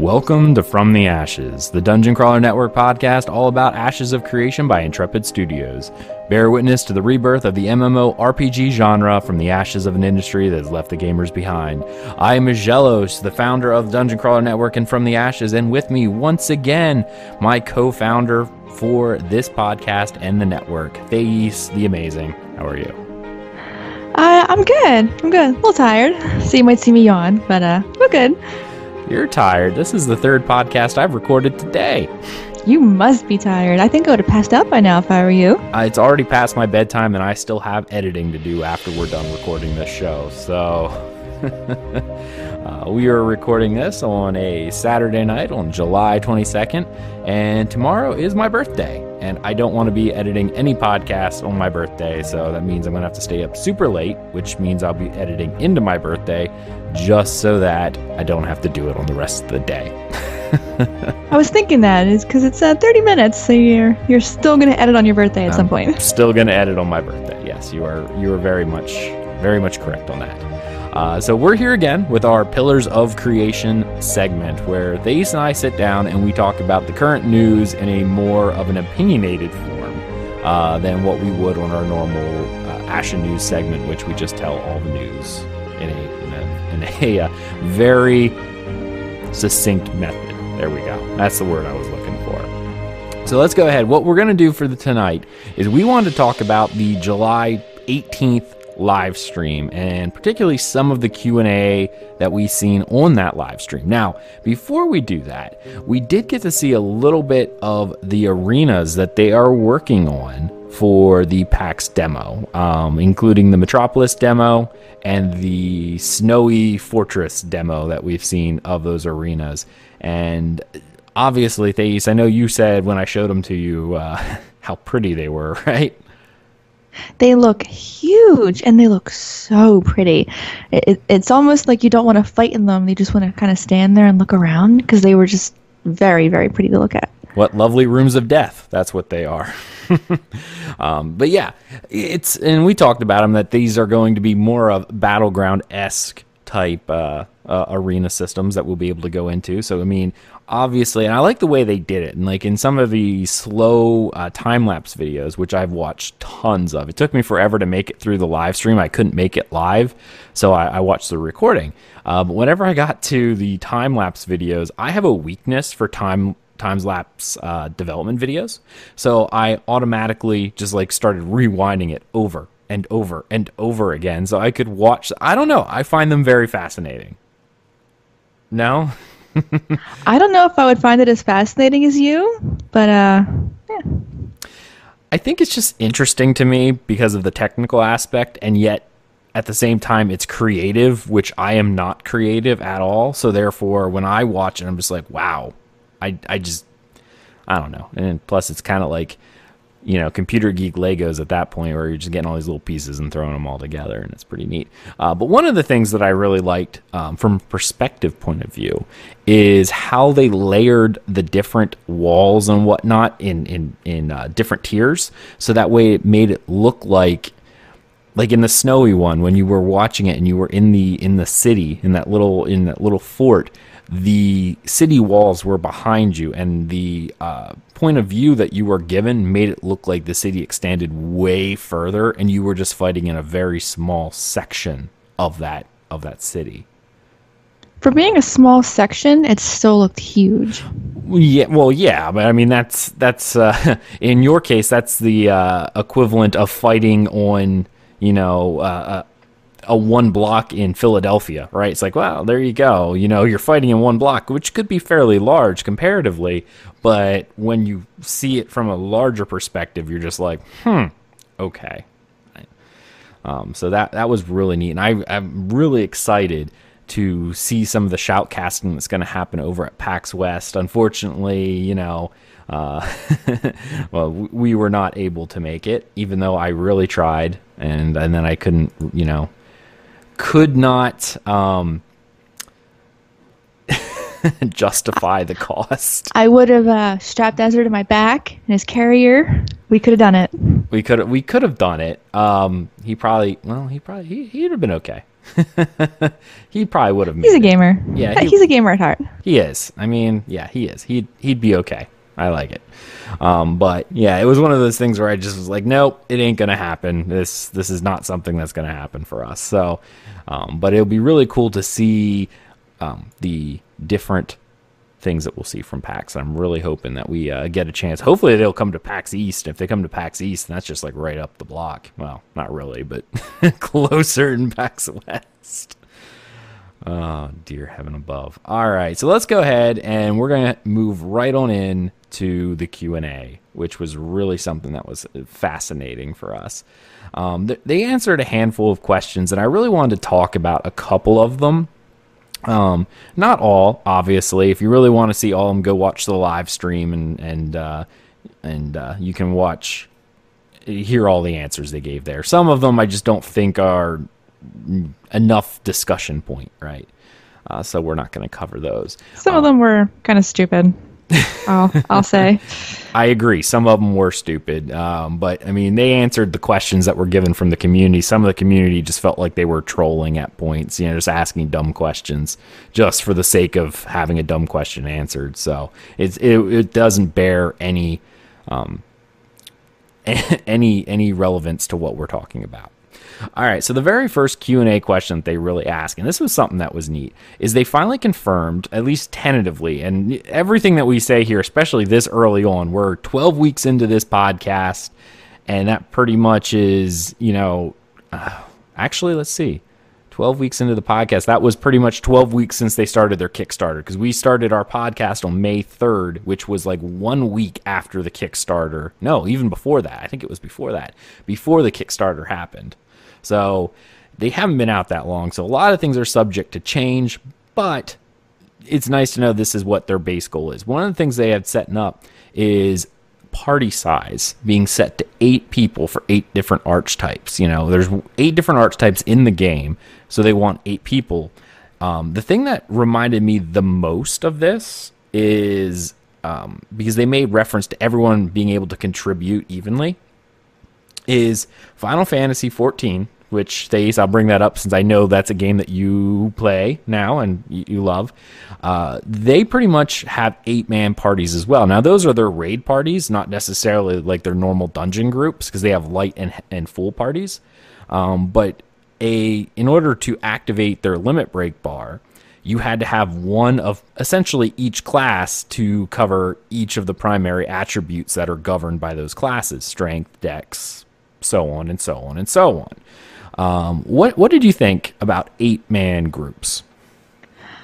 Welcome to From the Ashes, the Dungeon Crawler Network podcast all about Ashes of Creation by Intrepid Studios. Bear witness to the rebirth of the MMORPG genre from the ashes of an industry that has left the gamers behind. I am Aggelos, the founder of Dungeon Crawler Network and From the Ashes, and with me once again, my co-founder for this podcast and the network, Thais the Amazing. How are you? I'm good. A little tired, so you might see me yawn, but we're good. You're tired. This is the third podcast I've recorded today. You must be tired. I think I would have passed out by now if I were you. It's already past my bedtime, and I still have editing to do after we're done recording this show. So we are recording this on a Saturday night on July 22nd, and tomorrow is my birthday. And I don't want to be editing any podcasts on my birthday, so that means I'm going to have to stay up super late, which means I'll be editing into my birthday just so that I don't have to do it on the rest of the day. I was thinking that is because it's 30 minutes, so you're still going to edit on your birthday at some point. Still going to edit on my birthday. Yes, you are very much correct on that. So we're here again with our Pillars of Creation segment, where Thais and I sit down and we talk about the current news in a more of an opinionated form than what we would on our normal Ashen news segment, which we just tell all the news in a very succinct method. There we go. That's the word I was looking for. So let's go ahead. What we're going to do for tonight is we want to talk about the July 18th live stream, and particularly some of the Q&A that we've seen on that live stream. Now, before we do that, we did get to see a little bit of the arenas that they are working on for the PAX demo, including the Metropolis demo and the Snowy Fortress demo that we've seen of those arenas. And obviously, Thais, I know you said when I showed them to you how pretty they were, right? They look huge, and they look so pretty. It's almost like you don't want to fight in them. You just want to kind of stand there and look around, because they were just very, very pretty to look at. What lovely rooms of death. That's what they are. But yeah, and we talked about them, that these are going to be more of Battleground-esque type arena systems that we'll be able to go into. So, I mean, obviously, and I like the way they did it. And like in some of the slow time-lapse videos, which I've watched tons of, it took me forever to make it through the live stream. I couldn't make it live, so I watched the recording. But whenever I got to the time-lapse videos, I have a weakness for time-lapse development videos. So I automatically just like started rewinding it over and over and over again, so I could watch. I don't know. I find them very fascinating. No? I don't know if I would find it as fascinating as you, but yeah. I think it's just interesting to me because of the technical aspect, and yet at the same time it's creative, which I am not creative at all. So therefore, when I watch it, I'm just like, wow. I don't know. And plus, it's kind of like, computer geek Legos at that point, where you're just getting all these little pieces and throwing them all together, and it's pretty neat. But one of the things that I really liked from a perspective point of view is how they layered the different walls and whatnot in different tiers, so that way it made it look like in the Snowy one, when you were watching it and you were in the city, in that little fort. The city walls were behind you, and the point of view that you were given made it look like the city extended way further, and you were just fighting in a very small section of that city. For being a small section, it still looked huge. Yeah, well, yeah, but I mean that's in your case, that's the equivalent of fighting on a one block in Philadelphia, right? It's like, well, there you go. You're fighting in one block, which could be fairly large comparatively, but when you see it from a larger perspective, you're just like, okay. So that was really neat, and I'm really excited to see some of the shoutcasting that's going to happen over at PAX West. Unfortunately, well, we were not able to make it, even though I really tried, and then I couldn't, could not justify the cost. I would have strapped Ezra to my back in his carrier. We could have done it. We could have done it. He'd have been okay. He probably would have made He's a it. gamer. Yeah, He's a gamer at heart. he is. I mean, yeah, he is. He'd be okay. I like it. But yeah, it was one of those things where I just was like, nope, it ain't gonna happen. This is not something that's gonna happen for us. So, but it'll be really cool to see the different things that we'll see from PAX. I'm really hoping that we get a chance. Hopefully they'll come to PAX East. If they come to PAX East, then that's just like right up the block. Well, not really, but closer in PAX West. Oh, dear heaven above. All right, so let's go ahead and we're going to move right on in to the Q&A, which was really something that was fascinating for us. They answered a handful of questions, and I really wanted to talk about a couple of them. Not all, obviously. If you really want to see all of them, go watch the live stream, and you can hear all the answers they gave there. Some of them I just don't think are enough discussion point, right? So we're not going to cover those. Some of them were kind of stupid. I'll say. I agree. Some of them were stupid. But I mean, they answered the questions that were given from the community. Some of the community just felt like they were trolling at points, just asking dumb questions just for the sake of having a dumb question answered. So it doesn't bear any any relevance to what we're talking about. All right, so the very first Q&A question that they really asked, and this was something that was neat, is they finally confirmed, at least tentatively, and everything that we say here, especially this early on, we're 12 weeks into this podcast, and that pretty much is, actually, let's see, 12 weeks into the podcast, that was pretty much 12 weeks since they started their Kickstarter, because we started our podcast on May 3rd, which was like 1 week after the Kickstarter. No, even before that. I think it was before that, before the Kickstarter happened. So they haven't been out that long. So a lot of things are subject to change, but it's nice to know this is what their base goal is. One of the things they had setting up is party size being set to 8 people for 8 different archetypes. There's 8 different archetypes in the game, so they want 8 people. The thing that reminded me the most of this is because they made reference to everyone being able to contribute evenly, is Final Fantasy XIV, which, Thais, I'll bring that up since I know that's a game that you play now and you love. They pretty much have 8-man parties as well. Now, those are their raid parties, not necessarily like their normal dungeon groups, because they have light and full parties. But in order to activate their limit break bar, you had to have one of essentially each class to cover each of the primary attributes that are governed by those classes: strength, dex, so on and so on and so on. What did you think about 8-man groups?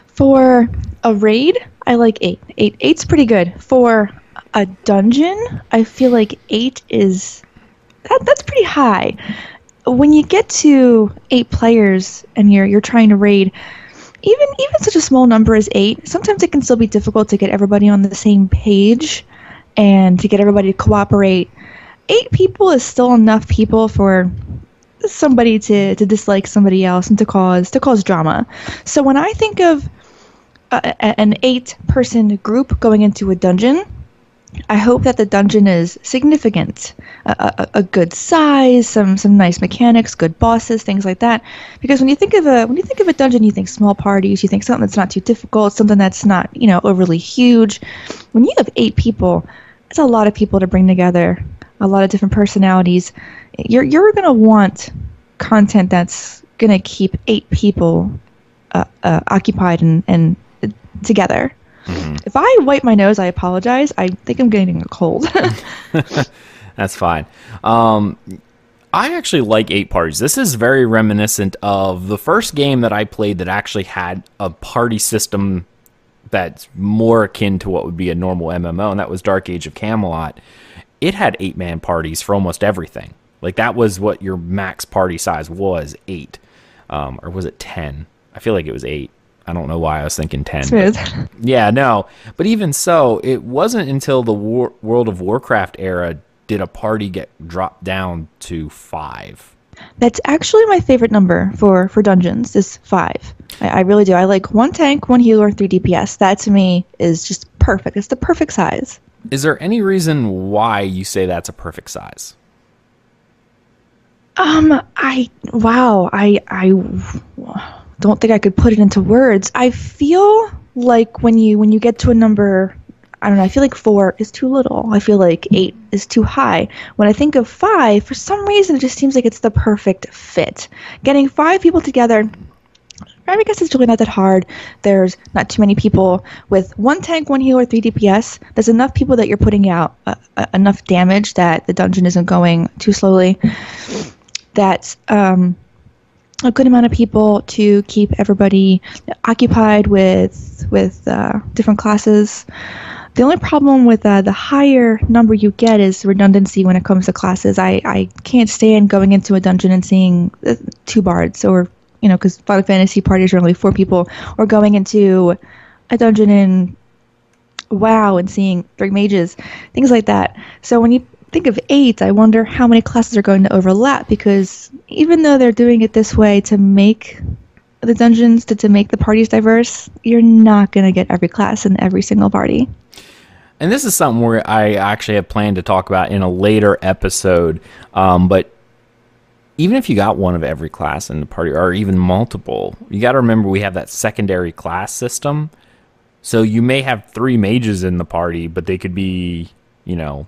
For a raid, I like 8. 8's pretty good. For a dungeon, I feel like 8 is that's pretty high. When you get to 8 players and you're trying to raid, even such a small number as 8, sometimes it can still be difficult to get everybody on the same page and to get everybody to cooperate. 8 people is still enough people for somebody to dislike somebody else and to cause drama. So when I think of an 8-person group going into a dungeon, I hope that the dungeon is significant, a good size, some nice mechanics, good bosses, things like that. Because when you think of a dungeon, you think small parties, you think something that's not too difficult, something that's not overly huge. When you have 8 people, it's a lot of people to bring together. A lot of different personalities. You're gonna want content that's gonna keep 8 people occupied and together. Mm-hmm. If I wipe my nose, I apologize. I think I'm getting a cold. That's fine. I actually like 8 parties. This is very reminiscent of the first game that I played that actually had a party system that's more akin to what would be a normal MMO, and that was Dark Age of Camelot. It had 8-man parties for almost everything. Like, that was what your max party size was, 8. Or was it 10? I feel like it was 8. I don't know why I was thinking 10. But, yeah, no. But even so, it wasn't until the World of Warcraft era did a party get dropped down to 5. That's actually my favorite number for dungeons, is 5. I really do. I like 1 tank, 1 healer, 3 DPS. That, to me, is just perfect. It's the perfect size. Is there any reason why you say that's a perfect size? don't think I could put it into words. I feel like when you get to a number, I don't know, I feel like 4 is too little. I feel like 8 is too high. When I think of 5, for some reason, it just seems like it's the perfect fit. Getting 5 people together, I guess it's really not that hard. There's not too many people. With 1 tank, 1 healer, 3 DPS, there's enough people that you're putting out enough damage that the dungeon isn't going too slowly. That's a good amount of people to keep everybody occupied with different classes. The only problem with the higher number you get is redundancy when it comes to classes. I can't stand going into a dungeon and seeing 2 bards, or because Final Fantasy parties are only 4 people, or going into a dungeon in WoW and seeing 3 mages, things like that. So when you think of 8, I wonder how many classes are going to overlap, because even though they're doing it this way to make the dungeons, to make the parties diverse, you're not going to get every class in every single party. And this is something where I actually have planned to talk about in a later episode, but even if you got one of every class in the party, or even multiple, you got to remember we have that secondary class system. So you may have 3 mages in the party, but they could be, a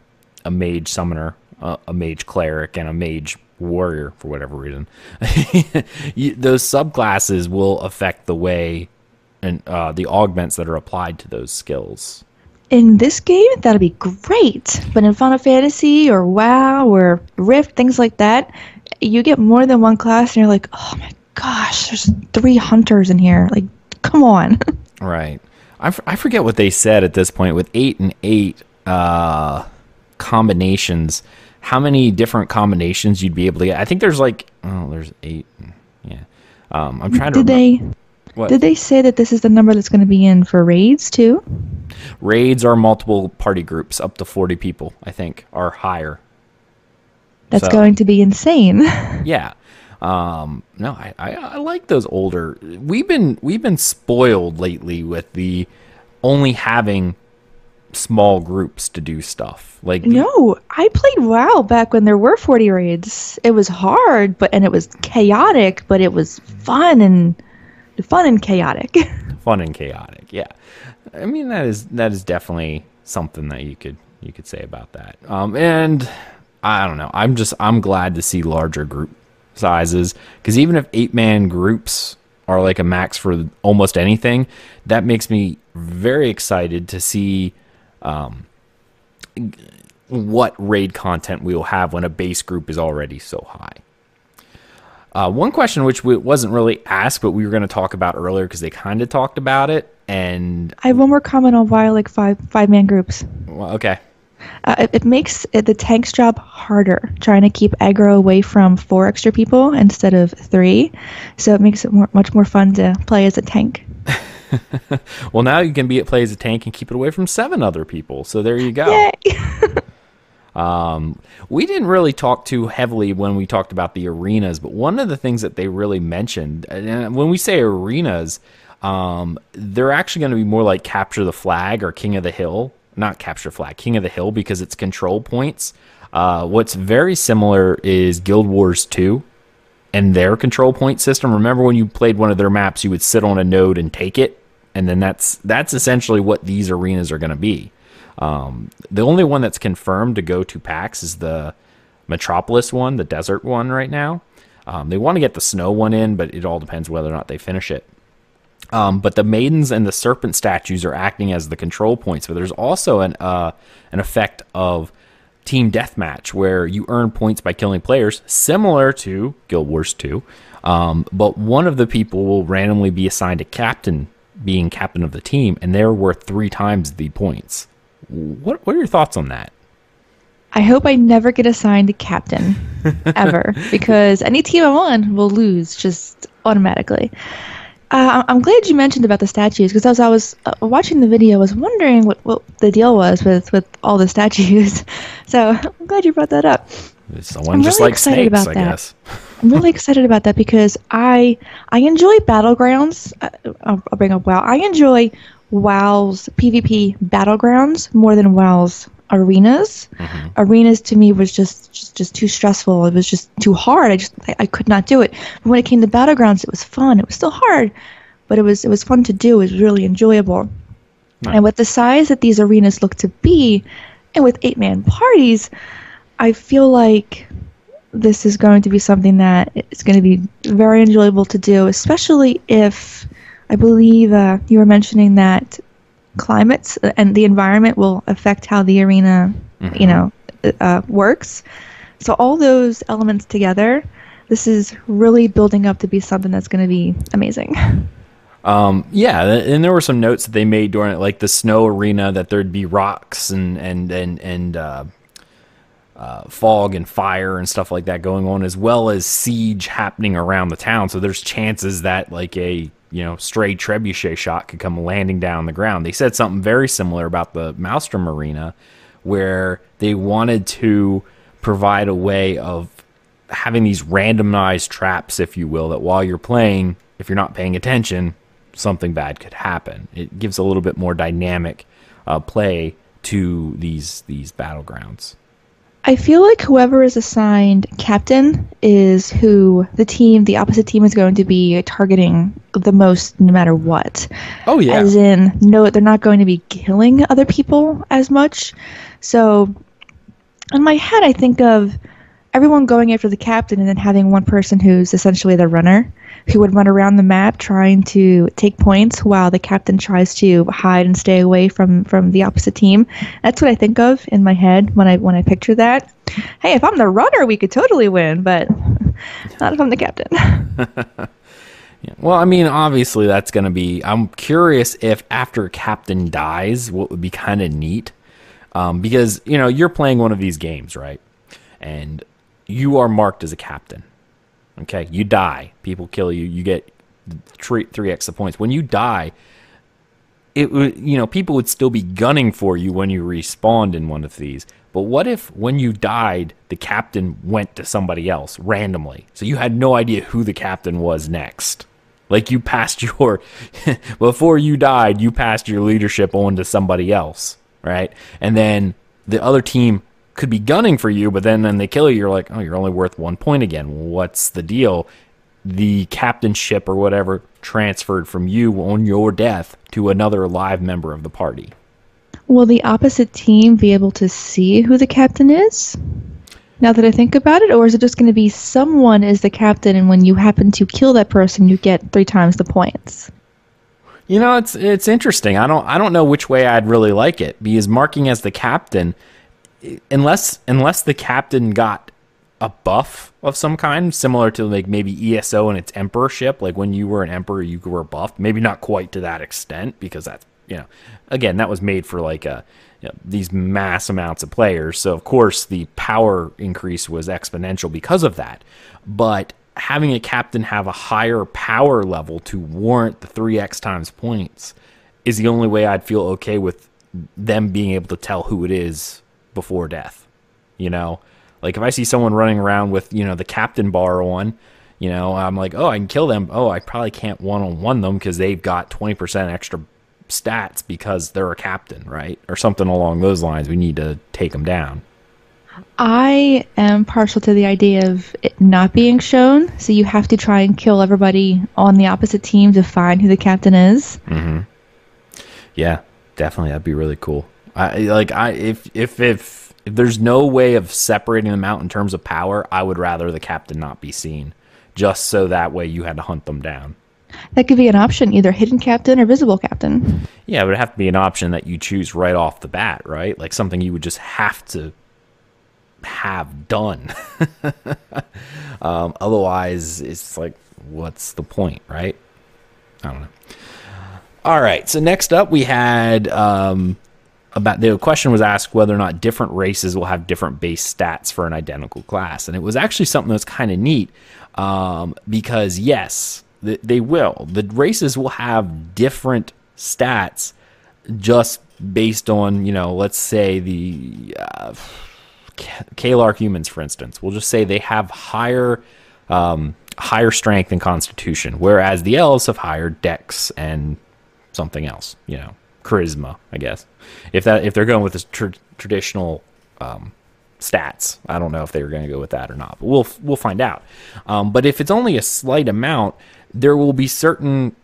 mage summoner, a mage cleric, and a mage warrior for whatever reason. Those subclasses will affect the way and the augments that are applied to those skills. In this game, that'd be great. But in Final Fantasy or WoW or Rift, things like that, you get more than 1 class and you're like, oh my gosh, there's 3 hunters in here. Like, come on. Right. I forget what they said at this point. With 8 and 8 combinations, how many different combinations you'd be able to get? I think there's there's 8. Yeah. I'm trying to remember. Did they say that this is the number that's going to be in for raids too? Raids are multiple party groups, up to 40 people, I think, or higher. That's going to be insane. Yeah. No, I like those older. We've been spoiled lately with the only having small groups to do stuff. No, I played WoW back when there were 40 raids. It was hard, and it was chaotic, but it was fun and chaotic. Fun and chaotic, yeah. I mean, that is definitely something that you could say about that. And I don't know. I'm glad to see larger group sizes, because even if 8-man groups are like a max for almost anything, that makes me very excited to see what raid content we will have when a base group is already so high. One question which wasn't really asked, but we were going to talk about earlier because they kind of talked about it, and I have one more comment on why I like 5-man groups. Well, okay. It makes the tank's job harder, trying to keep aggro away from 4 extra people instead of 3. So it makes it much more fun to play as a tank. Well, now you can play as a tank and keep it away from 7 other people. So there you go. Yay! We didn't really talk too heavily when we talked about the arenas, but one of the things that they really mentioned, and when we say arenas, they're actually going to be more like Capture the Flag or King of the Hill. Not Capture Flag, King of the Hill, because it's control points. What's very similar is Guild Wars 2 and their control point system. Remember when you played one of their maps, you would sit on a node and take it, and then that's essentially what these arenas are going to be. The only one that's confirmed to go to PAX is the Metropolis one, the desert one right now. They want to get the snow one in, but it all depends whether or not they finish it. But the maidens and the serpent statues are acting as the control points. But there's also an effect of team deathmatch where you earn points by killing players, similar to Guild Wars 2. But one of the people will randomly be assigned a captain, being captain of the team, and they're worth 3 times the points. What are your thoughts on that? I hope I never get assigned a captain, ever, because any team I'm on will lose just automatically. I'm glad you mentioned about the statues, because as I was watching the video, I was wondering what the deal was with all the statues. So I'm glad you brought that up. Someone just like snakes, I guess. I'm really excited about that because I enjoy Battlegrounds. I'll bring up WoW. I enjoy WoW's PvP Battlegrounds more than WoW's arenas. Arenas to me was just too stressful. It was just too hard. I could not do it. But when it came to battlegrounds, it was fun. It was still hard, but it was fun to do. It was really enjoyable. Nice. And with the size that these arenas look to be, and with 8-man parties, I feel like this is going to be something that is going to be very enjoyable to do, especially if, I believe you were mentioning that climates and the environment will affect how the arena, works. So all those elements together, this is really building up to be something that's going to be amazing. Yeah, and there were some notes that they made during it, like the snow arena, that there'd be rocks and fog and fire and stuff like that going on, as well as siege happening around the town. So there's chances that like a stray trebuchet shot could come landing down the ground. They said something very similar about the Maelstrom arena, where they wanted to provide a way of having these randomized traps, if you will, that while you're playing, if you're not paying attention, something bad could happen. It gives a little bit more dynamic play to these battlegrounds. I feel like whoever is assigned captain is who the opposite team is going to be targeting the most, no matter what. Oh, yeah. As in, no, they're not going to be killing other people as much. So, in my head, I think of everyone going after the captain and then having one person who's essentially the runner, who would run around the map trying to take points while the captain tries to hide and stay away from the opposite team. That's what I think of in my head when I picture that. Hey, if I'm the runner, we could totally win, but not if I'm the captain. Yeah. Well, I mean, obviously that's going to be... I'm curious if after a captain dies, what would be kind of neat. Because, you're playing one of these games, right? And you are marked as a captain. Okay, you die. People kill you. You get 3x the points. When you die, it would, people would still be gunning for you when you respawned in one of these. But what if when you died, the captain went to somebody else randomly? So you had no idea who the captain was next. Like you passed your, before you died, you passed your leadership on to somebody else, right? And then the other team could be gunning for you, but then when they kill you, you're like, oh, you're only worth 1 point again. What's the deal? The captainship or whatever transferred from you on your death to another live member of the party. Will the opposite team be able to see who the captain is? Now that I think about it, or is it just going to be someone is the captain, and when you happen to kill that person, you get 3 times the points? It's interesting. I don't know which way I'd really like it, because marking as the captain, unless the captain got a buff of some kind, similar to like maybe ESO and its emperorship, like when you were an emperor, you were buffed. Maybe not quite to that extent, because that's, again, that was made for like these mass amounts of players. So of course the power increase was exponential because of that. But having a captain have a higher power level to warrant the 3x times points is the only way I'd feel okay with them being able to tell who it is before death. Like if I see someone running around with the captain bar on, I'm like, oh, I can kill them. Oh, I probably can't one-on-one them because they've got 20% extra stats because they're a captain, right? Or something along those lines. We need to take them down. I am partial to the idea of it not being shown, so you have to try and kill everybody on the opposite team to find who the captain is. Mm-hmm. Yeah, definitely, that'd be really cool. If there's no way of separating them out in terms of power, I would rather the captain not be seen, just so that way you had to hunt them down. That could be an option, either hidden captain or visible captain. Yeah, it would have to be an option that you choose right off the bat, right? Like something you would just have to have done. Otherwise, it's like, what's the point, right? I don't know. All right, so next up we had about the question was asked whether or not different races will have different base stats for an identical class, and it was actually something that's kind of neat because yes, they will. The races will have different stats just based on, let's say the Kalar humans, for instance. We'll just say they have higher strength and constitution, whereas the elves have higher dex and something else, charisma, I guess. If they're going with the traditional stats, I don't know if they were going to go with that or not, but we'll find out. But if it's only a slight amount, there will be certain,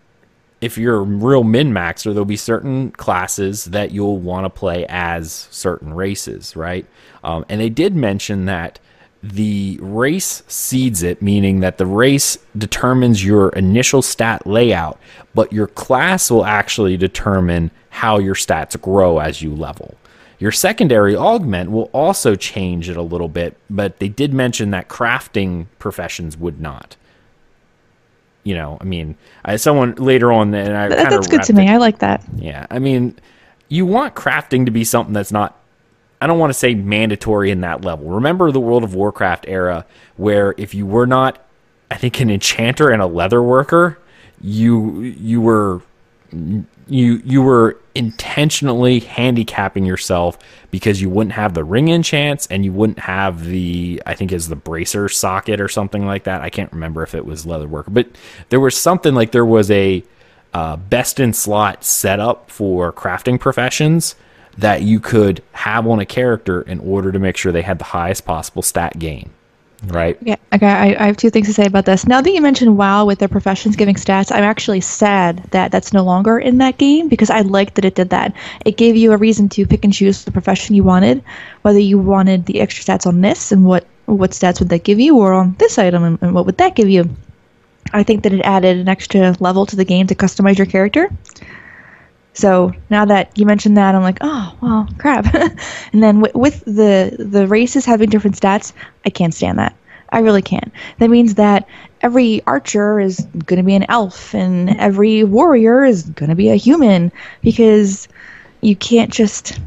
if you're real min-maxer, there'll be certain classes that you'll want to play as certain races, right? And they did mention that the race seeds it, meaning that the race determines your initial stat layout, but your class will actually determine how your stats grow as you level. Your secondary augment will also change it a little bit, but they did mention that crafting professions would not. You know, I mean, someone later on, and I kind of that's good to me. I like that. Yeah, I mean, you want crafting to be something that's not, I don't want to say mandatory in that level. Remember the World of Warcraft era where if you were not, I think, an enchanter and a leather worker, you were intentionally handicapping yourself because you wouldn't have the ring enchants and you wouldn't have the, I think it's the bracer socket or something like that. I can't remember if it was leather worker, but there was something like there was a best in slot setup for crafting professions that you could have on a character in order to make sure they had the highest possible stat gain, right? Yeah. Okay. I have two things to say about this. Now that you mentioned WoW with their professions giving stats, I'm actually sad that that's no longer in that game because I liked that it did that. It gave you a reason to pick and choose the profession you wanted, whether you wanted the extra stats on this and what stats would that give you, or on this item and what would that give you. I think that it added an extra level to the game to customize your character. So now that you mentioned that, I'm like, oh, well, crap. And then with the races having different stats, I can't stand that. I really can't. That means that every archer is going to be an elf and every warrior is going to be a human, because you can't just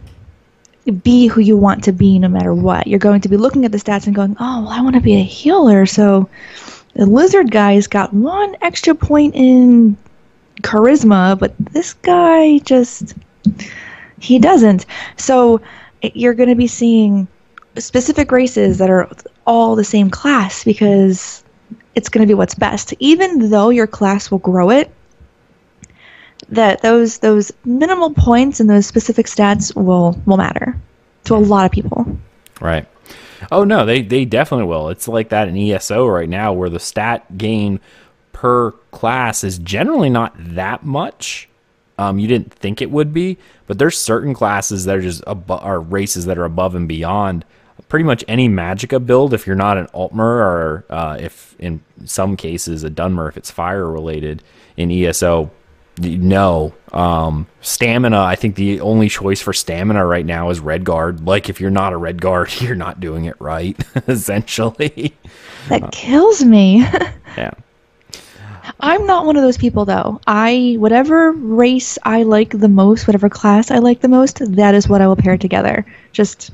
be who you want to be no matter what. You're going to be looking at the stats and going, oh, well, I want to be a healer, so the lizard guy's got 1 extra point in charisma, but this guy he doesn't. So you're going to be seeing specific races that are all the same class because it's going to be what's best. Even though your class will grow it, that those minimal points and those specific stats will matter to a lot of people. Right. Oh no, they definitely will. It's like that in ESO right now, where the stat gain per class is generally not that much. You didn't think it would be, but there's certain classes that are just are races that are above and beyond pretty much any Magicka build. If you're not an Altmer, or if in some cases a Dunmer, if it's fire related in ESO, stamina. I think the only choice for stamina right now is Red Guard. Like, if you're not a Red Guard, you're not doing it right, essentially. That kills me. Yeah. I'm not one of those people, though. Whatever race I like the most, whatever class I like the most, that is what I will pair together. Just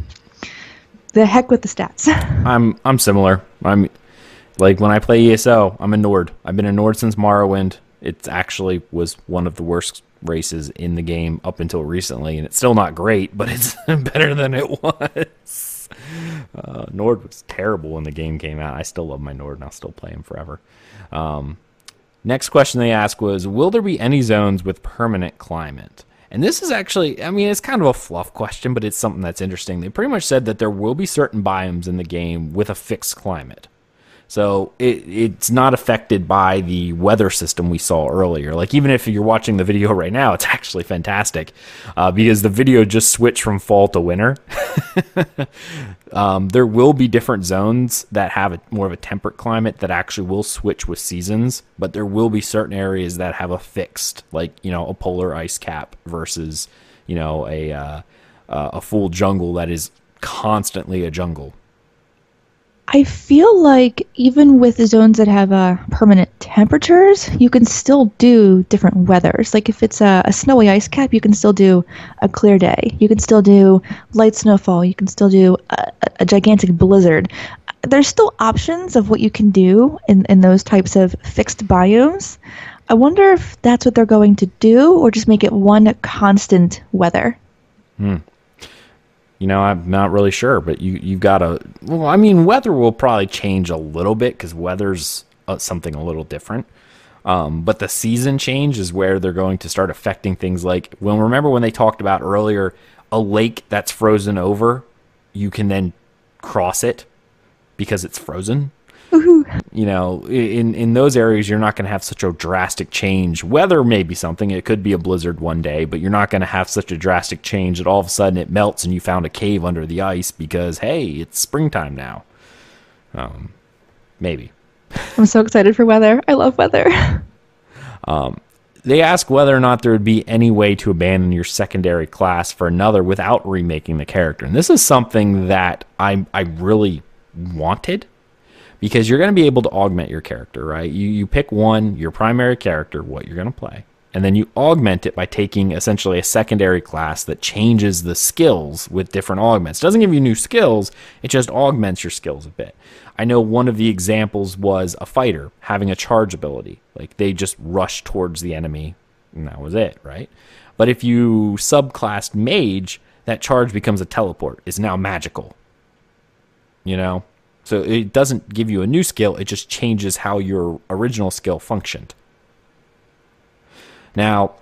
the heck with the stats. I'm similar. I'm like, when I play ESO, I'm a Nord. I've been a Nord since Morrowind. It actually was one of the worst races in the game up until recently, and it's still not great, but it's better than it was. Nord was terrible when the game came out. I still love my Nord, and I'll still play him forever. Next question they asked was, will there be any zones with permanent climate? And this is actually, I mean, it's kind of a fluff question, but it's something that's interesting. They pretty much said that there will be certain biomes in the game with a fixed climate. So it's not affected by the weather system we saw earlier. Like, even if you're watching the video right now, it's actually fantastic because the video just switched from fall to winter. There will be different zones that have more of a temperate climate that actually will switch with seasons, but there will be certain areas that have a fixed, like, a polar ice cap versus, a full jungle that is constantly a jungle. I feel like even with the zones that have permanent temperatures, you can still do different weathers. Like, if it's a snowy ice cap, you can still do a clear day. You can still do light snowfall. You can still do a gigantic blizzard. There's still options of what you can do in those types of fixed biomes. I wonder if that's what they're going to do, or just make it one constant weather. I'm not really sure, but you've got to... Well, I mean, weather will probably change a little bit because weather's something a little different. But the season change is where they're going to start affecting things like, well, remember when they talked about earlier a lake that's frozen over, you can then cross it because it's frozen. You know, in those areas, you're not going to have such a drastic change. Weather may be something. It could be a blizzard one day, but you're not going to have such a drastic change that all of a sudden it melts and you found a cave under the ice because, hey, it's springtime now. Maybe. I'm so excited for weather. I love weather. They ask whether or not there would be any way to abandon your secondary class for another without remaking the character. And this is something that I really wanted, because you're going to be able to augment your character, right? You pick one, your primary character, what you're going to play, and then you augment it by taking essentially a secondary class that changes the skills with different augments. It doesn't give you new skills, it just augments your skills a bit. I know one of the examples was a fighter having a charge ability. Like, they just rush towards the enemy, and that was it, right? But if you subclassed mage, that charge becomes a teleport. It's now magical, you know? So it doesn't give you a new skill, it just changes how your original skill functioned. Now,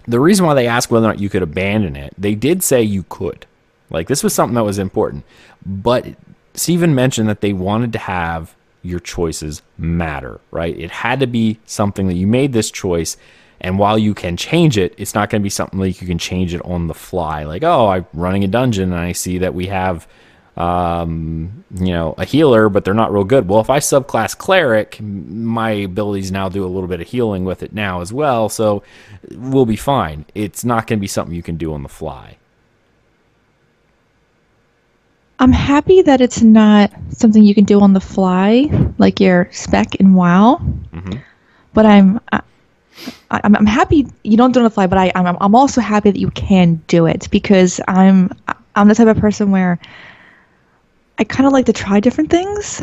the reason why they asked whether or not you could abandon it, they did say you could. Like, this was something that was important. But Steven mentioned that they wanted to have your choices matter, right? It had to be something that you made this choice, and while you can change it, it's not going to be something like you can change it on the fly. Like, oh, I'm running a dungeon and I see that we have you know, a healer, but they're not real good. Well, if I subclass cleric, my abilities now do a little bit of healing with it now as well, so we'll be fine. It's not going to be something you can do on the fly. I'm happy that it's not something you can do on the fly, like your spec in WoW. Mm-hmm. But I'm happy you don't do it on the fly. But I'm also happy that you can do it, because I'm the type of person where I kind of like to try different things.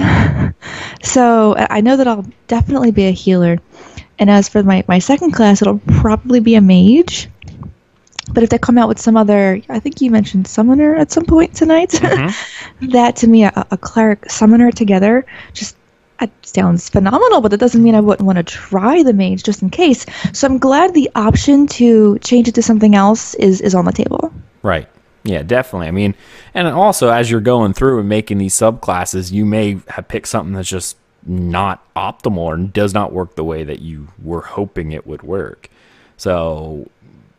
So I know that I'll definitely be a healer. And as for my second class, it'll probably be a mage. But if they come out with some other, I think you mentioned summoner at some point tonight. Mm-hmm. That, to me, a cleric summoner together, just it sounds phenomenal, but that doesn't mean I wouldn't want to try the mage just in case. So I'm glad the option to change it to something else is on the table. Right. Yeah, definitely. I mean, and also as you're going through and making these subclasses, you may have picked something that's just not optimal or does not work the way that you were hoping it would work. So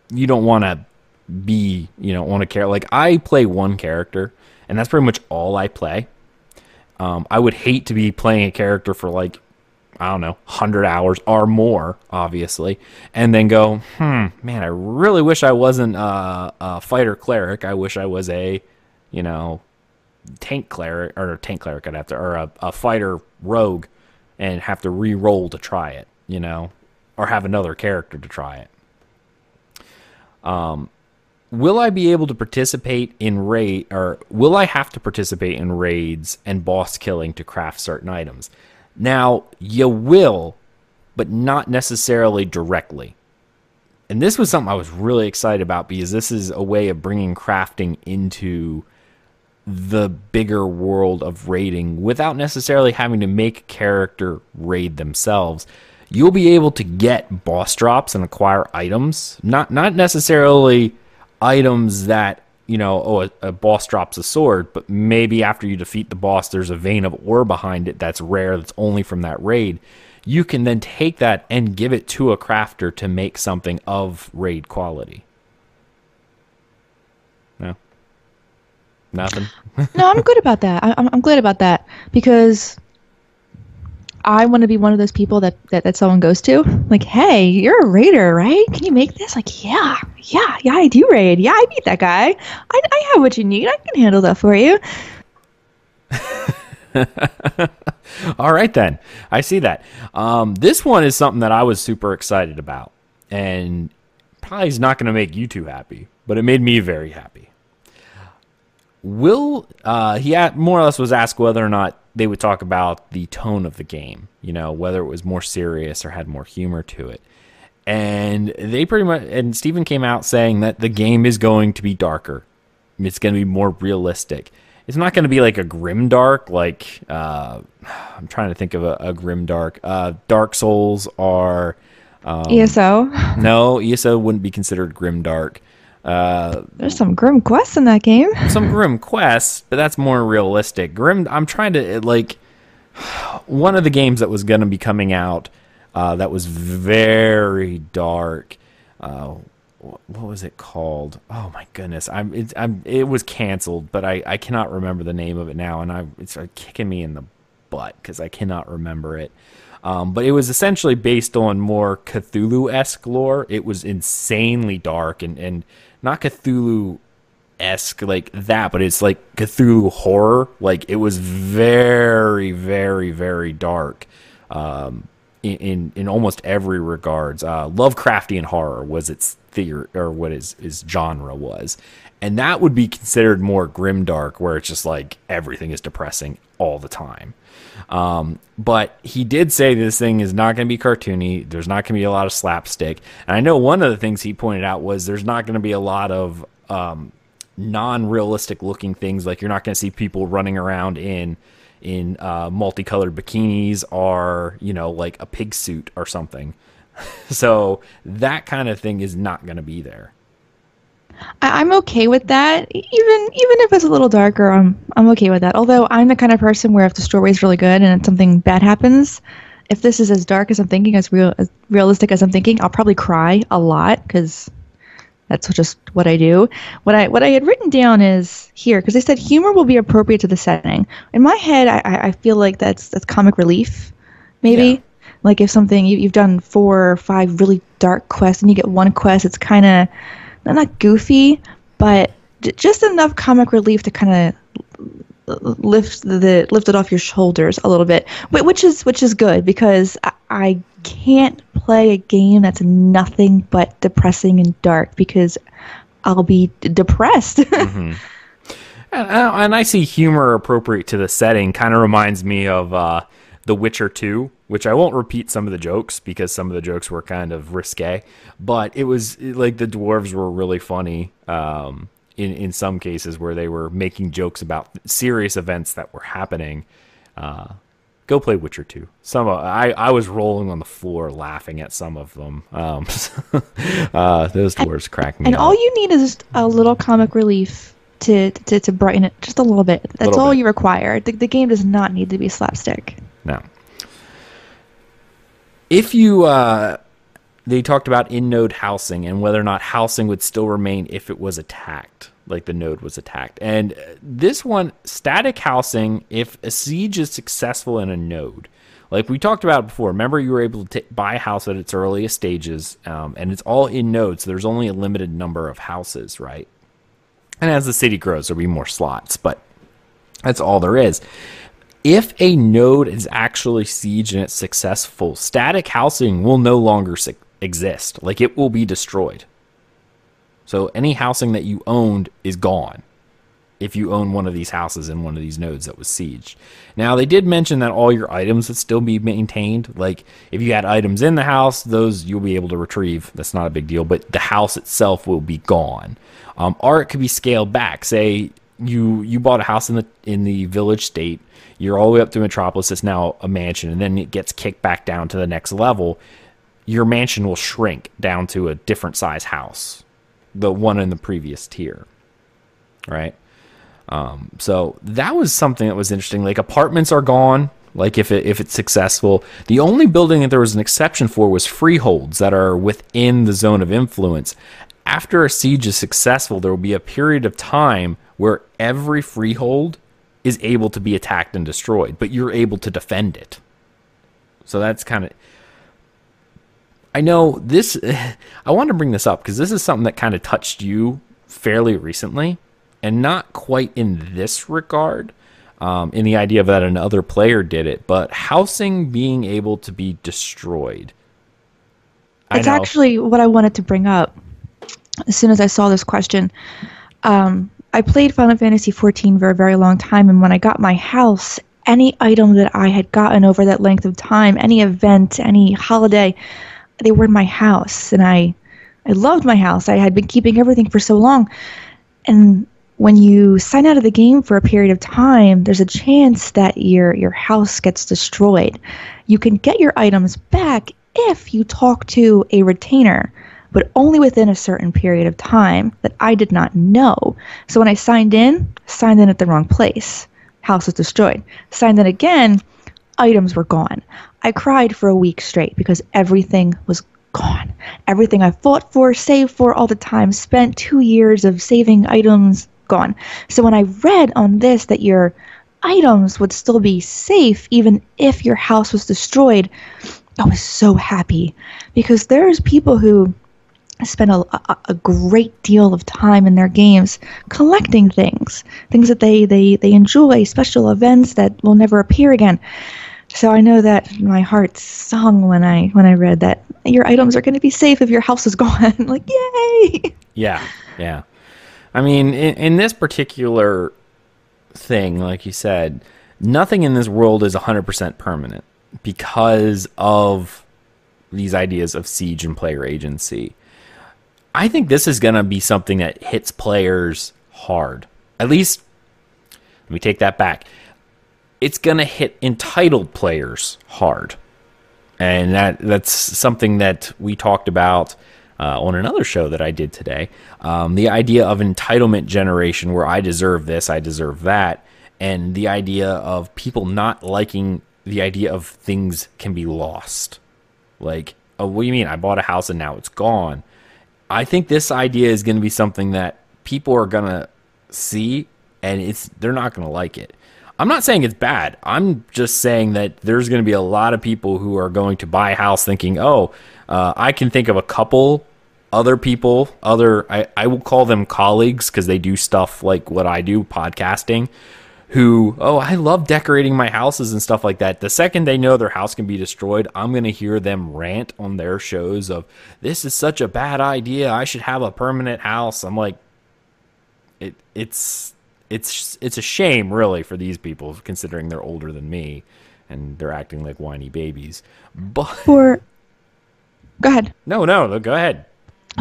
you don't want to be, you know, on a character. Like, I play one character, and that's pretty much all I play. I would hate to be playing a character for, like, I don't know, 100 hours or more, obviously, and then go, man, I really wish I wasn't a fighter cleric. I wish I was a, you know, tank cleric, I'd have to, or a fighter rogue, and have to re-roll to try it, you know, or have another character to try it. Will I be able to participate in will I have to participate in raids and boss killing to craft certain items? Now, you will, but not necessarily directly. And this was something I was really excited about, because this is a way of bringing crafting into the bigger world of raiding without necessarily having to make a character raid themselves. You'll be able to get boss drops and acquire items, not necessarily items that, you know, a boss drops a sword, but maybe after you defeat the boss, there's a vein of ore behind it that's rare, that's only from that raid. You can then take that and give it to a crafter to make something of raid quality. No? Nothing? No, I'm good about that. I'm glad about that, because I want to be one of those people that someone goes to, like, hey, you're a raider, right? Can you make this? Like, yeah, I do raid. Yeah, I beat that guy. I have what you need. I can handle that for you. All right, then. I see that. This one is something that I was super excited about, and probably is not going to make you too happy, but it made me very happy. He more or less was asked whether or not they would talk about the tone of the game, you know, whether it was more serious or had more humor to it. And and Steven came out saying that the game is going to be darker. It's going to be more realistic. it's not going to be like a grimdark. Like I'm trying to think of a grimdark. Dark Souls are ESO. No, ESO wouldn't be considered grimdark. There's some grim quests in that game. Some grim quests, but that's more realistic. Grim. I'm trying to like one of the games that was going to be coming out that was very dark. What was it called? Oh my goodness! It was canceled, but I cannot remember the name of it now, and it's kicking me in the butt because I cannot remember it. But it was essentially based on more Cthulhu-esque lore. It was insanely dark and not Cthulhu-esque like that, but it's like Cthulhu horror. Like it was very, very, very dark in almost every regards. Lovecraftian horror was its theory, or what his genre was. And that would be considered more grimdark, where it's just like everything is depressing all the time. But he did say this thing is not going to be cartoony. There's not going to be a lot of slapstick. And I know one of the things he pointed out was there's not going to be a lot of non-realistic looking things. Like you're not going to see people running around in multicolored bikinis or, like a pig suit or something. So that kind of thing is not going to be there. I'm okay with that. Even if it's a little darker, I'm okay with that. Although I'm the kind of person where if the story is really good and something bad happens, if this is as dark as I'm thinking, as realistic as I'm thinking, I'll probably cry a lot because that's just what I do. What I had written down is here, because they said humor will be appropriate to the setting. In my head, I feel like that's comic relief, maybe. Yeah. Like if something you've done 4 or 5 really dark quests and you get one quest, it's kind of not goofy, but just enough comic relief to kind of lift it off your shoulders a little bit, which is good because I can't play a game that's nothing but depressing and dark because I'll be depressed. Mm-hmm. And I see humor appropriate to the setting. Kind of reminds me of The Witcher 2, which I won't repeat some of the jokes because some of the jokes were kind of risque, but it was like the dwarves were really funny in some cases where they were making jokes about serious events that were happening. Go play Witcher 2. I was rolling on the floor laughing at some of them. Those dwarves cracked me up. And all you need is just a little comic relief to brighten it just a little bit. That's all you require. The game does not need to be slapstick. No. If you, they talked about in-node housing and whether or not housing would still remain if it was attacked, like the node was attacked. And this one, static housing, if a siege is successful in a node, like we talked about before, remember you were able to buy a house at its earliest stages, and it's all in nodes, so there's only a limited number of houses, right? And as the city grows, there'll be more slots, but that's all there is. If a node is actually sieged and it's successful, static housing will no longer exist. Like it will be destroyed. So any housing that you owned is gone if you own one of these houses in one of these nodes that was sieged. Now, they did mention that all your items would still be maintained. Like if you had items in the house, those you'll be able to retrieve. That's not a big deal, but the house itself will be gone. Or it could be scaled back. Say you bought a house in the village state. You're all the way up to Metropolis. It's now a mansion, and then it gets kicked back down to the next level. Your mansion will shrink down to a different size house, the one in the previous tier, right? So that was something that was interesting. Like apartments are gone. Like if it's successful, the only building that there was an exception for was freeholds that are within the zone of influence. After a siege is successful, there will be a period of time where every freehold is able to be attacked and destroyed, but you're able to defend it. So that's kind of... I know this... I want to bring this up because this is something that kind of touched you fairly recently, and not quite in this regard, in the idea that another player did it, but housing being able to be destroyed. It's actually what I wanted to bring up as soon as I saw this question. I played Final Fantasy XIV for a very long time, and when I got my house, any item that I had gotten over that length of time, any event, any holiday, they were in my house, and I loved my house. I had been keeping everything for so long, and when you sign out of the game for a period of time, there's a chance that your house gets destroyed. You can get your items back if you talk to a retainer, but only within a certain period of time that I did not know. So when I signed in at the wrong place. House was destroyed. Signed in again, items were gone. I cried for a week straight because everything was gone. Everything I fought for, saved for, all the time spent, 2 years of saving items, gone. So when I read on this that your items would still be safe even if your house was destroyed, I was so happy, because there's people who spend a great deal of time in their games collecting things that they enjoy, special events that will never appear again. So I know that my heart sung when I read that your items are going to be safe if your house is gone. Like, yay! Yeah. I mean, in this particular thing, like you said, nothing in this world is 100% permanent because of these ideas of siege and player agency. I think this is going to be something that hits players hard. At least, let me take that back. It's going to hit entitled players hard. And that's something that we talked about on another show that I did today. The idea of entitlement generation, where I deserve this, I deserve that. And the idea of people not liking the idea of things can be lost. Like, oh, what do you mean? I bought a house and now it's gone. I think this idea is going to be something that people are going to see, and they're not going to like it. I'm not saying it's bad. I'm just saying that there's going to be a lot of people who are going to buy a house thinking, I can think of a couple other people, I will call them colleagues because they do stuff like what I do, podcasting, who, I love decorating my houses and stuff like that. The second they know their house can be destroyed, I'm going to hear them rant on their shows of, this is such a bad idea, I should have a permanent house. I'm like, it's a shame, really, for these people, considering they're older than me and they're acting like whiny babies. But go ahead. No, go ahead.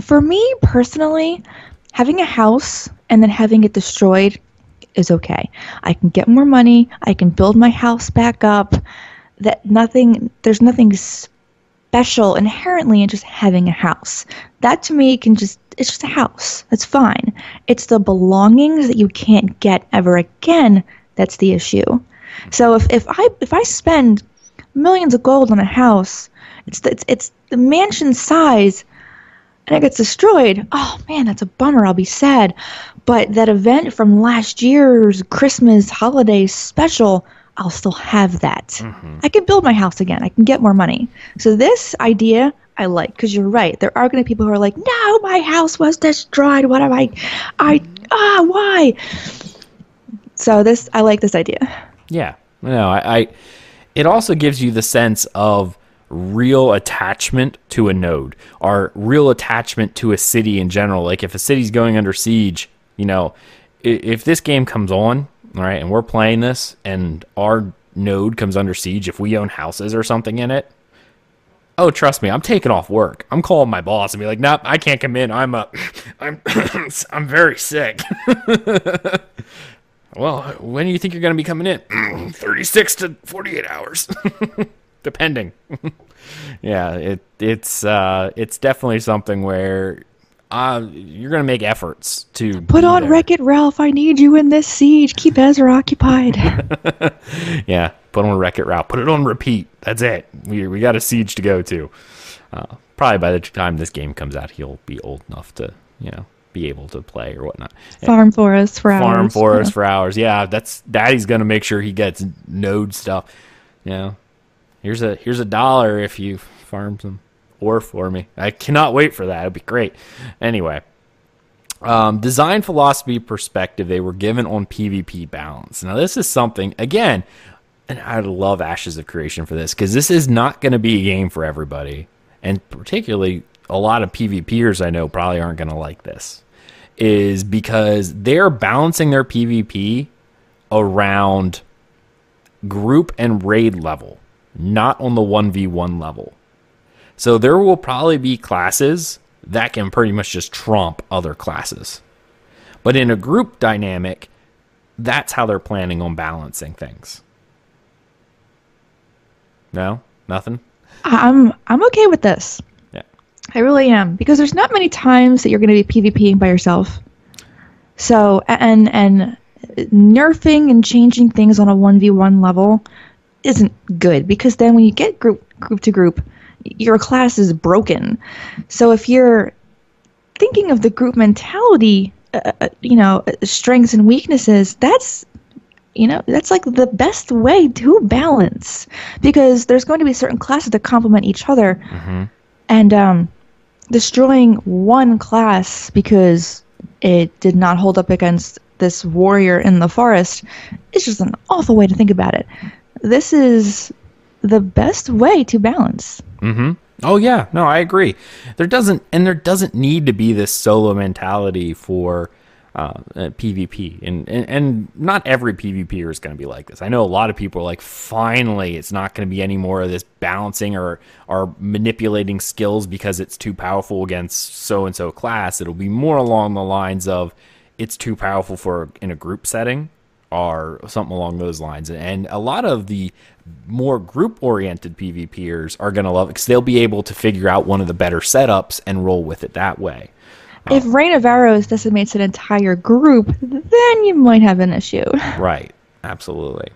For me personally, having a house and then having it destroyed is okay. I can get more money. I can build my house back up. There's nothing special inherently in just having a house. That to me it's just a house. That's fine. It's the belongings that you can't get ever again that's the issue. So if I spend millions of gold on a house, it's the mansion size, and it gets destroyed, oh man, that's a bummer. I'll be sad. But that event from last year's Christmas holiday special, I'll still have that. Mm-hmm. I can build my house again. I can get more money. So this idea I like, because you're right. There are going to be people who are like, no, my house was destroyed. What am why? So I like this idea. Yeah. No, it also gives you the sense of real attachment to a node, or real attachment to a city in general. Like if a city's going under siege, if this game comes on, all right, and we're playing this and our node comes under siege, if we own houses or something in it, oh, trust me, I'm taking off work. I'm calling my boss and be like, nope, I can't come in. I'm I'm very sick. Well, when do you think you're going to be coming in? 36 to 48 hours. Depending. Yeah, it's definitely something where you're going to make efforts to put on there. Wreck-It Ralph, I need you in this siege. Keep Ezra occupied. Yeah, put on Wreck-It Ralph. Put it on repeat. That's it. We got a siege to go to. Probably by the time this game comes out, he'll be old enough to, be able to play or whatnot. Farm forest for hours. For hours. Yeah, Daddy's going to make sure he gets node stuff. Here's a $1 if you farm some ore for me. I cannot wait for that. It'd be great. Anyway, design philosophy perspective they were given on PvP balance. Now this is something, again, and I love Ashes of Creation for this, because this is not going to be a game for everybody, and particularly a lot of PvPers I know probably aren't going to like this, is because they're balancing their PvP around group and raid level, not on the 1v1 level. So there will probably be classes that can pretty much just trump other classes. But in a group dynamic, that's how they're planning on balancing things. No? Nothing? I'm okay with this. Yeah. I really am, because there's not many times that you're going to be PvPing by yourself. So, and nerfing and changing things on a 1v1 level isn't good, because then when you get group to group, your class is broken. So if you're thinking of the group mentality, strengths and weaknesses, that's like the best way to balance, because there's going to be certain classes that complement each other. Mm-hmm. And destroying one class because it did not hold up against this warrior in the forest is just an awful way to think about it. This is the best way to balance. Mm-hmm. Oh yeah, no, I agree. There doesn't need to be this solo mentality for PvP, and not every PvPer is going to be like this. I know a lot of people are like, finally, it's not going to be any more of this balancing or manipulating skills because it's too powerful against so and so class. It'll be more along the lines of it's too powerful for in a group setting or something along those lines. And a lot of the more group-oriented PvPers are going to love it because they'll be able to figure out one of the better setups and roll with it that way. If Rain of Arrows decimates an entire group, then you might have an issue. Right. Absolutely.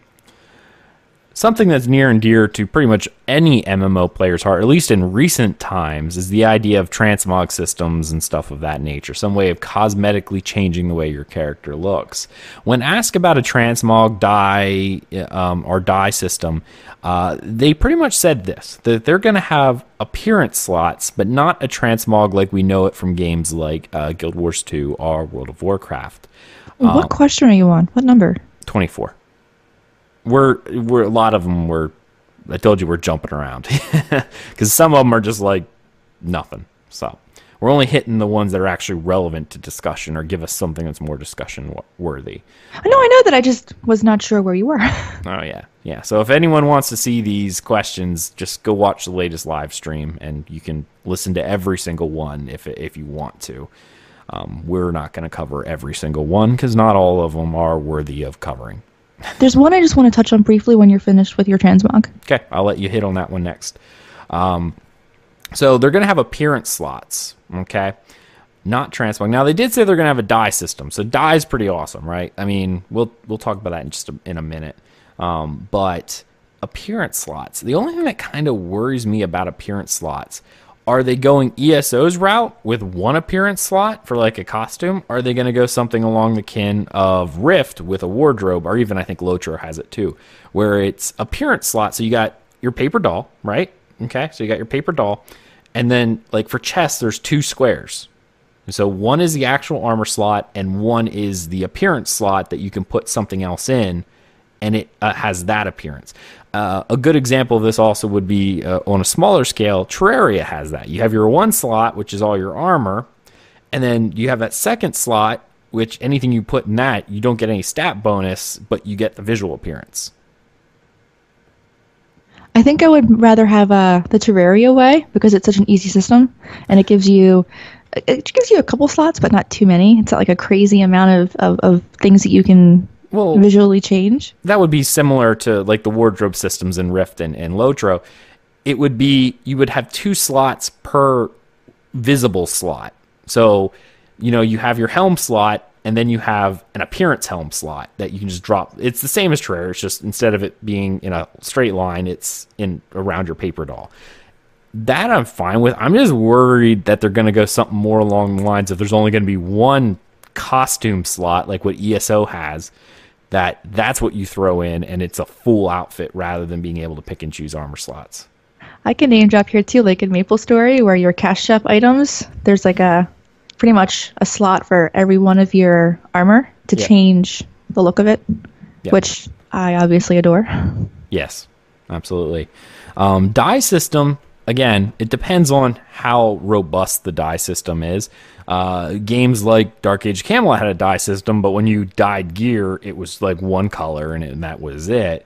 Something that's near and dear to pretty much any MMO player's heart, at least in recent times, is the idea of transmog systems and stuff of that nature, some way of cosmetically changing the way your character looks. When asked about a transmog dye or dye system, they pretty much said this, that they're going to have appearance slots, but not a transmog like we know it from games like Guild Wars 2 or World of Warcraft. What question are you on? What number? 24. We're a lot of them were, I told you, we're jumping around because some of them are just like nothing. So we're only hitting the ones that are actually relevant to discussion or give us something that's more discussion worthy. I know that. I just was not sure where you were. Oh yeah. So if anyone wants to see these questions, just go watch the latest live stream and you can listen to every single one if you want to. We're not going to cover every single one because not all of them are worthy of covering. There's one I just want to touch on briefly when you're finished with your transmog. Okay, I'll let you hit on that one next. So they're going to have appearance slots, okay? Not transmog. Now, they did say they're going to have a dye system, so dye is pretty awesome, right? I mean, we'll talk about that in just in a minute. But appearance slots, the only thing that kind of worries me about appearance slots, are they going ESO's route with one appearance slot for like a costume? Or are they going to go something along the kin of Rift with a wardrobe? Or even I think Lotro has it too, where it's appearance slot. So you got your paper doll, right? Okay, so you got your paper doll. And then like for chests, there's two squares. So one is the actual armor slot and one is the appearance slot that you can put something else in. And it has that appearance. A good example of this also would be on a smaller scale, Terraria has that. You have your one slot, which is all your armor, and then you have that second slot, which anything you put in that, you don't get any stat bonus, but you get the visual appearance. I think I would rather have the Terraria way because it's such an easy system, and it gives you a couple slots, but not too many. It's not like a crazy amount of things that you can visually change. That would be similar to like the wardrobe systems in Rift and Lotro. It would be, you would have two slots per visible slot. So, you have your helm slot and then you have an appearance helm slot that you can just drop. It's the same as Terraria. It's just instead of it being in a straight line, it's in around your paper doll. That I'm fine with. I'm just worried that they're going to go something more along the lines of there's only going to be one costume slot like what ESO has. That's what you throw in, and it's a full outfit rather than being able to pick and choose armor slots. I can name drop here too, like in MapleStory, where your cash shop items, there's like pretty much a slot for every one of your armor to change the look of it, which I obviously adore. Yes, absolutely. Dye system, again, it depends on how robust the dye system is. Games like Dark Age Camelot had a dye system, but when you dyed gear, it was like one color and that was it.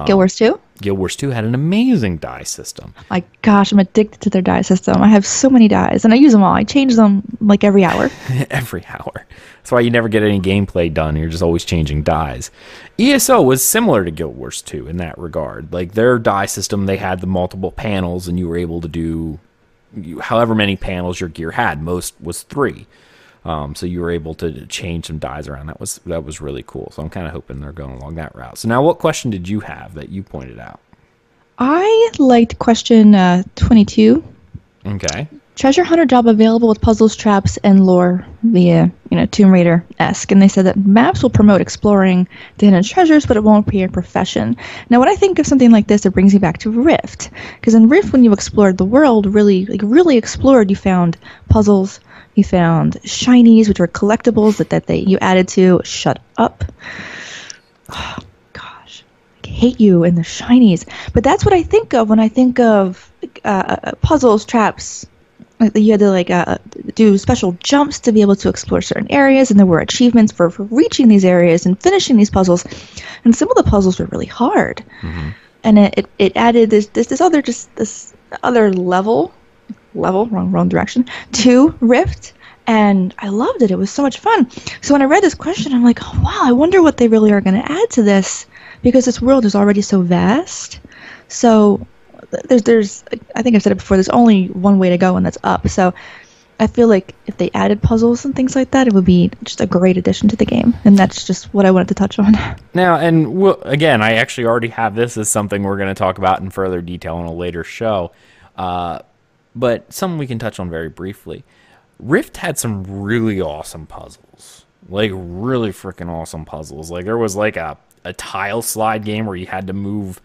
Guild Wars 2? Guild Wars 2 had an amazing die system. My gosh, I'm addicted to their die system. I have so many dies, and I use them all. I change them like every hour. Every hour. That's why you never get any gameplay done. You're just always changing dies. ESO was similar to Guild Wars 2 in that regard. Like their die system, they had the multiple panels, and you were able to do however many panels your gear had. Most was 3. So you were able to change some dies around. That was really cool. So I'm kind of hoping they're going along that route. So now what question did you have that you pointed out? I liked question 22. Okay. Treasure hunter job available with puzzles, traps, and lore via, Tomb Raider-esque. And they said that maps will promote exploring the hidden treasures, but it won't be a profession. Now, when I think of something like this, it brings me back to Rift. Because in Rift, when you explored the world, really explored, you found puzzles, you found shinies, which were collectibles that you added to. Shut up. Oh, gosh. I hate you and the shinies. But that's what I think of when I think of puzzles, traps. You had to do special jumps to be able to explore certain areas, and there were achievements for reaching these areas and finishing these puzzles. And some of the puzzles were really hard. Mm-hmm. And it added this other level, wrong direction, to Rift, and I loved it. It was so much fun. So when I read this question, I'm like, oh, wow, I wonder what they really are going to add to this, because this world is already so vast. So there's I think I've said it before, there's only one way to go, and that's up. So I feel like if they added puzzles and things like that, it would be just a great addition to the game, and that's just what I wanted to touch on. Now, and again, I actually already have this as something we're going to talk about in further detail in a later show, but something we can touch on very briefly. Rift had some really awesome puzzles, like really freaking awesome puzzles. Like there was like a tile slide game where you had to move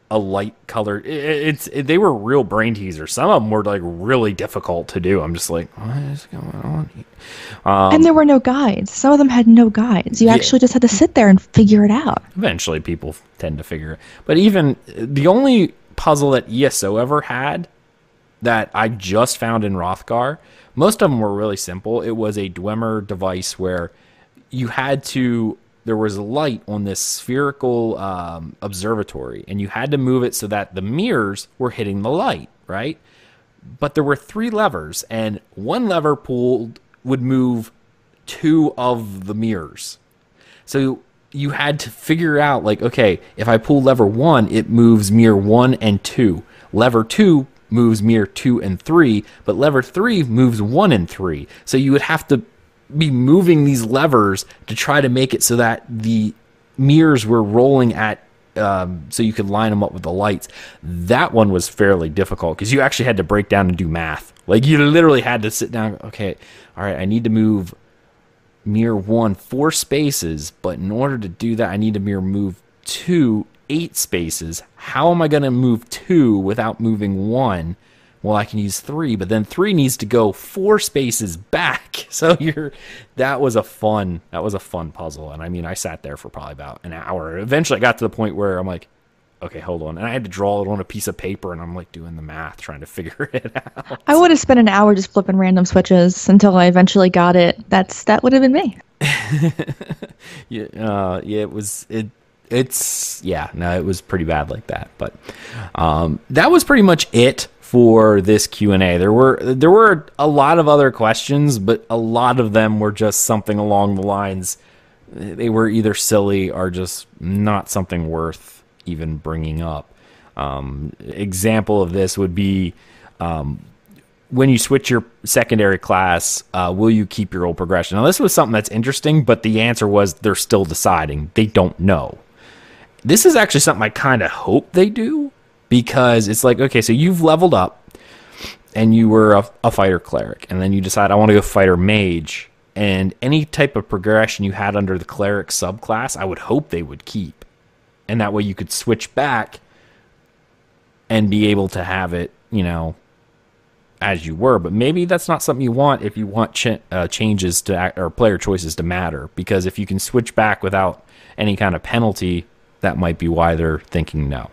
a light color. They were real brain teasers. Some of them were like really difficult to do. I'm just like, what is going on here? And there were no guides. Some of them had no guides. You actually just had to sit there and figure it out. Eventually people tend to figure it. But even the only puzzle that ESO ever had that I just found in Hrothgar, most of them were really simple. It was a Dwemer device where you had to, there was a light on this spherical observatory, and you had to move it so that the mirrors were hitting the light, right? But there were 3 levers, and one lever pulled would move 2 of the mirrors. So you had to figure out, like, okay, if I pull lever 1, it moves mirror 1 and 2. Lever 2 moves mirror 2 and 3, but lever 3 moves 1 and 3. So you would have to be moving these levers to try to make it so that the mirrors were rolling at so you could line them up with the lights. That one was fairly difficult because you actually had to break down and do math. Like you literally had to sit down, okay, all right, I need to move mirror 1 4 spaces, but in order to do that I need to move 2 8 spaces. How am I going to move 2 without moving 1? Well, I can use 3, but then 3 needs to go 4 spaces back. So that was a fun puzzle. And I mean, I sat there for probably about an hour. Eventually I got to the point where I'm like, okay, hold on. And I had to draw it on a piece of paper, and I'm like doing the math, trying to figure it out. I would have spent an hour just flipping random switches until I eventually got it. That would have been me. It was pretty bad like that. But that was pretty much it for this Q&A. There were a lot of other questions, but a lot of them were just something along the lines, they were either silly or just not something worth even bringing up. Example of this would be when you switch your secondary class, will you keep your old progression? Now this was something that's interesting, but the answer was they're still deciding. They don't know. This is actually something I kind of hope they do, because it's like, okay, so you've leveled up and you were a fighter cleric, and then you decide I want to go fighter mage, and any type of progression you had under the cleric subclass, I would hope they would keep. And that way you could switch back and be able to have it, as you were. But maybe that's not something you want if you want changes to or player choices to matter, because if you can switch back without any kind of penalty, that might be why they're thinking no.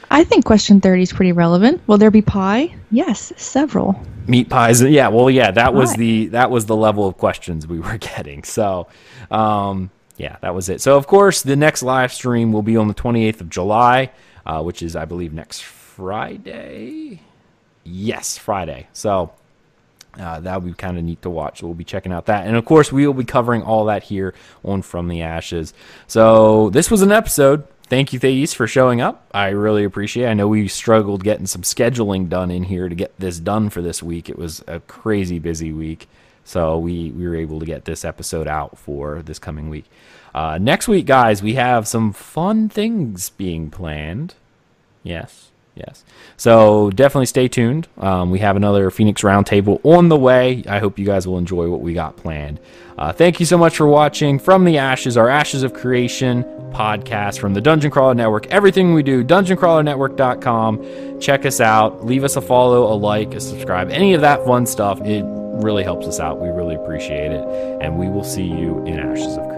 I think question 30 is pretty relevant. Will there be pie? Yes, several. Meat pies, yeah. Well, yeah, that was the level of questions we were getting. So, Yeah, that was it. So, of course, the next live stream will be on the 28th of July, which is, I believe, next Friday. Yes, Friday. So that would be kind of neat to watch. So we'll be checking out that. And, of course, we will be covering all that here on From the Ashes. So this was an episode. Thank you, Thais, for showing up. I really appreciate it. I know we struggled getting some scheduling done in here to get this done for this week. It was a crazy busy week. So we were able to get this episode out for this coming week. Next week, guys, we have some fun things being planned. Yes. So definitely stay tuned. We have another Phoenix Roundtable on the way. I hope you guys will enjoy what we got planned. Thank you so much for watching From the Ashes, our Ashes of Creation podcast from the Dungeon Crawler Network. Everything we do, dungeoncrawlernetwork.com. Check us out. Leave us a follow, a like, a subscribe, any of that fun stuff. It really helps us out. We really appreciate it. And we will see you in Ashes of Creation.